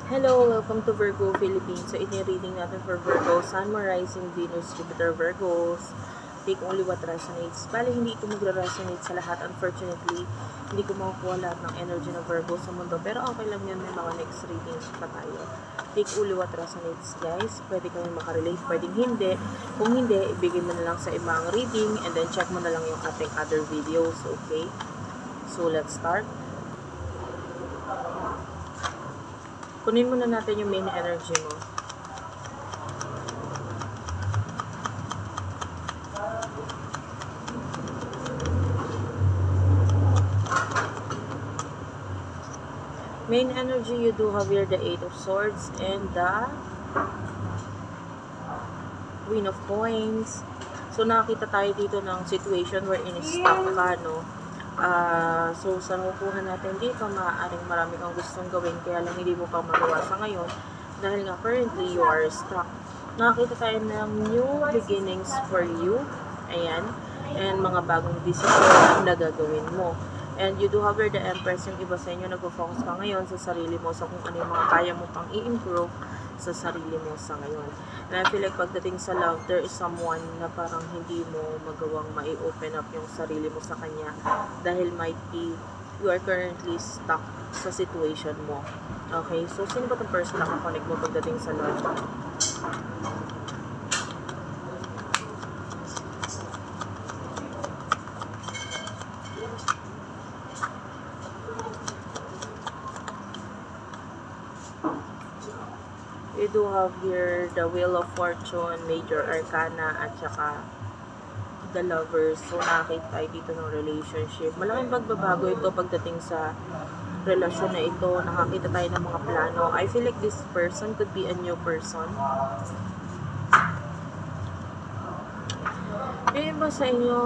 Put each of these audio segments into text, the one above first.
Hello, welcome to Virgo Philippines. So, ito yung reading natin for Virgo, Sun, Moon, Rising, Venus, Jupiter, Virgos. Take only what resonates. Bali, hindi ito magre-resonate sa lahat. Unfortunately, hindi ko makukuha lahat ng energy ng Virgo sa mundo. Pero okay lang yan, may mga next readings pa tayo. Take only what resonates, guys. Pwede kami makarelate, pwedeng hindi. Kung hindi, ibigay mo na lang sa ibang reading and then check mo na lang yung ating other videos, okay? So, let's start. Kunin muna natin yung main energy mo. Main energy, you do have here the 8 of Swords and the Queen of Coins. So, nakakita tayo dito ng situation where in-stuck ka, no? So, sa nakukuha natin dito, maaaring marami kang gustong gawin, kaya lang hindi mo pa magawa sa ngayon, dahil nga currently you are stuck. Nakakita tayo ng new beginnings for you, ayan, and mga bagong decision na gagawin mo. And you do have the Empress, yung iba sa inyo nag-focus ka ngayon sa sarili mo, sa kung ano yung mga kaya mo pang i-improve sa sarili mo sa ngayon. And I feel like pagdating sa love, there is someone na parang hindi mo magawang mai-open up yung sarili mo sa kanya dahil might be you are currently stuck sa situation mo. Okay? So, sino ba itong person na kakonect mo pagdating sa love? We do have here the Wheel of Fortune, Major Arcana, at saka the Lovers. So, nakakita tayo dito ng relationship. Malaking pagbabago ito pagdating sa relasyon na ito. Nakakita tayo ng mga plano. I feel like this person could be a new person. Yung iba sa inyo,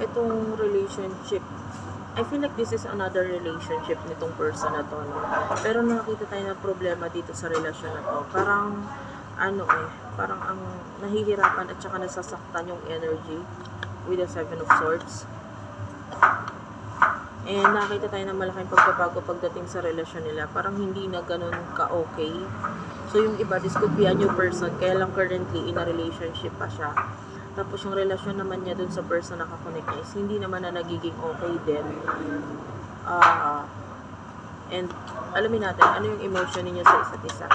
itong relationship, I feel like this is another relationship nitong person na to, no? Pero nakakita tayo ng problema dito sa relasyon na to. Parang, parang ang nahihirapan at saka nasasaktan yung energy with the 7 of Swords. And nakita tayo ng malaking pagbabago pagdating sa relasyon nila. Parang hindi na ganun ka-okay. So yung iba, this could be a new person, kaya lang currently in a relationship pa siya. Tapos yung relasyon naman niya dun sa person na kakonect niya is hindi naman na nagiging okay din. And alamin natin, ano yung emotion niyo sa isa't isa.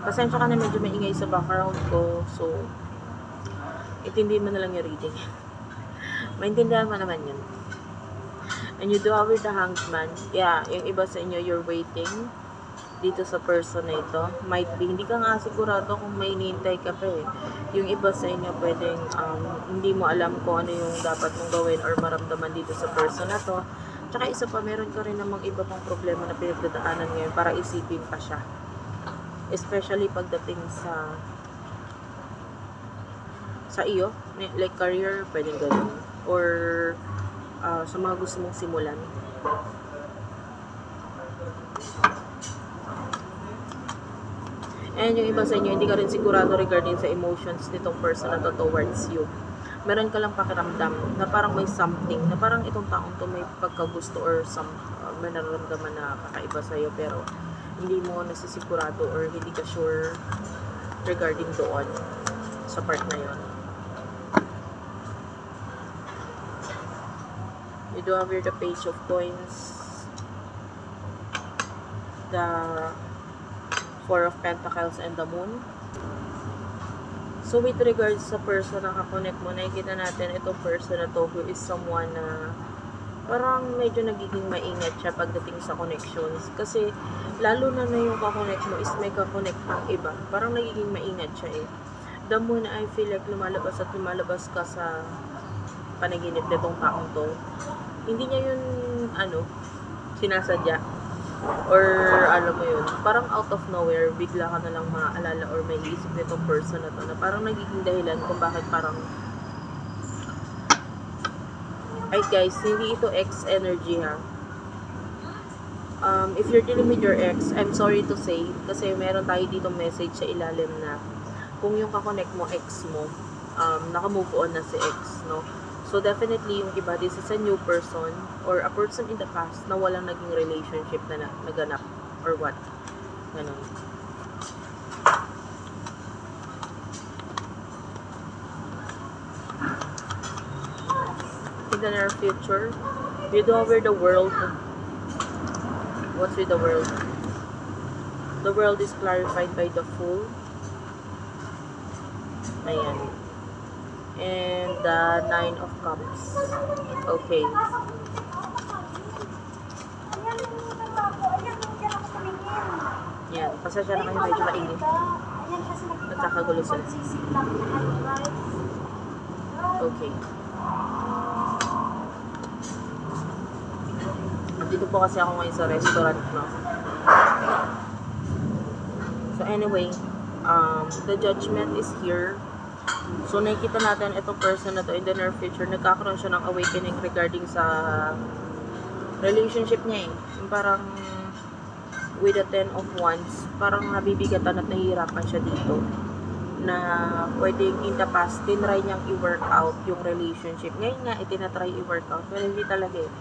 Pasensya ka na, medyo maingay sa background ko. So, intindihin mo na lang yung reading. Maintindihan mo naman yun. And you do have with the Hanged Man. Yeah, yung iba sa inyo, you're waiting dito sa person na ito. Might be, hindi ka nga sigurado kung may hinihintay ka pa eh. Yung iba sa inyo pwedeng hindi mo alam kung ano yung dapat mong gawin or maramdaman dito sa person na to. Tsaka isa pa, meron ka rin namang iba pang problema na pinagdadaanan ngayon para isipin pa siya. Especially pagdating sa iyo, like career, pwedeng gano'n. Or sa mga gusto mong simulan. And yung iba sa inyo, hindi ka rin sigurado regarding sa emotions nitong person na to towards you. Meron ka lang pakiramdam na parang may something, na parang itong taong to may pagkagusto or may nararamdaman na kakaiba sa'yo, pero hindi mo nasisigurado or hindi ka sure regarding doon sa part na yon. You do have here the Page of Coins, the 4 of Pentacles, and the Moon. So with regards sa person na kakonect mo, nakikita natin itong person na to who is someone na parang medyo nagiging maingat siya pagdating sa connections. Kasi lalo na yung kakonect mo is may kakonect pang iba. Parang nagiging maingat siya eh. The Moon, I feel like lumalabas at lumalabas ka sa panaginip nitong taong to. Hindi niya yun, sinasadya. Or alam mo yun, parang out of nowhere, bigla ka na lang maaalala or may isip nitong person na to na parang nagiging dahilan kung bakit parang ay guys, hindi ito ex energy ha. If you're dealing with your ex, I'm sorry to say, kasi meron tayo dito message sa ilalim na kung yung kakonect mo, ex mo, naka-move on na si ex, no? So, definitely, yung iba, this is a new person or a person in the past na walang naging relationship na naganap or what. Ganun. In the near future, you know where the world, what's with the world? The world is clarified by the Fool. Ayan. And the 9 of Cups. Okay. Yan. Pasensya na kayo, medyo mainit. Nagkakagulo sila. Okay. Dito po kasi ako ngayon sa restaurant, no? So anyway, the judgment is here. So nakikita natin itong person na to in the near future, nagkakaroon siya ng awakening regarding sa relationship niya eh. Yung parang with the 10 of Wands, parang nabibigatan at nahihirapan siya dito na pwedeng in the past tinry niyang i-work out yung relationship. Ngayon nga itinatry i-work out pero hindi talaga eh.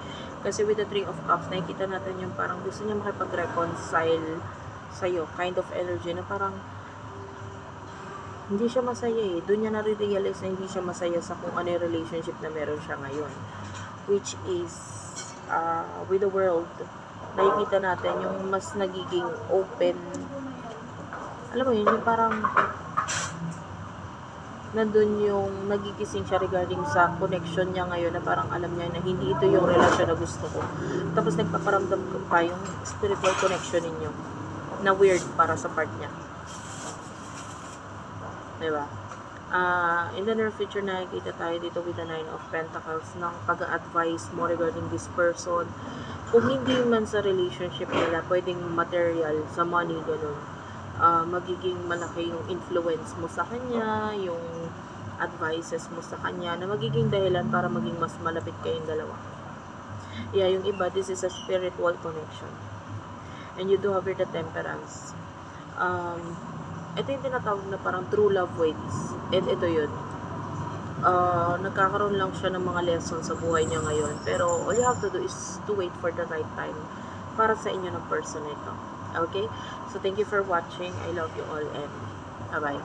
Kasi with the 3 of Cups, nakikita natin yung parang gusto niya makipag-reconcile sa'yo. Kind of energy na parang hindi siya masaya eh. Doon niya nare-realize na hindi siya masaya sa kung ano yung relationship na meron siya ngayon. Which is, with the world, nakikita natin yung mas nagiging open. Alam mo yun, yung parang nandun yung nagigising siya regarding sa connection niya ngayon na parang alam niya na hindi ito yung relasyon na gusto ko. Tapos nagpaparamdam pa yung spiritual connection ninyo na weird para sa part niya. Diba? In the near future, nakikita tayo dito with the 9 of Pentacles ng pag-a-advise mo regarding this person. Kung hindi man sa relationship nila, pwedeng material, sa money, ganun. Magiging malaki yung influence mo sa kanya, yung advices mo sa kanya, na magiging dahilan para maging mas malapit kayong dalawa. Yeah, yung iba, this is a spiritual connection. And you do have the Temperance. Ito yung tinatawag na parang true love waits. And ito yun. Nagkakaroon lang siya ng mga lessons sa buhay niya ngayon. Pero all you have to do is to wait for the right time para sa inyo ng person ito. Okay? So, thank you for watching. I love you all and bye-bye.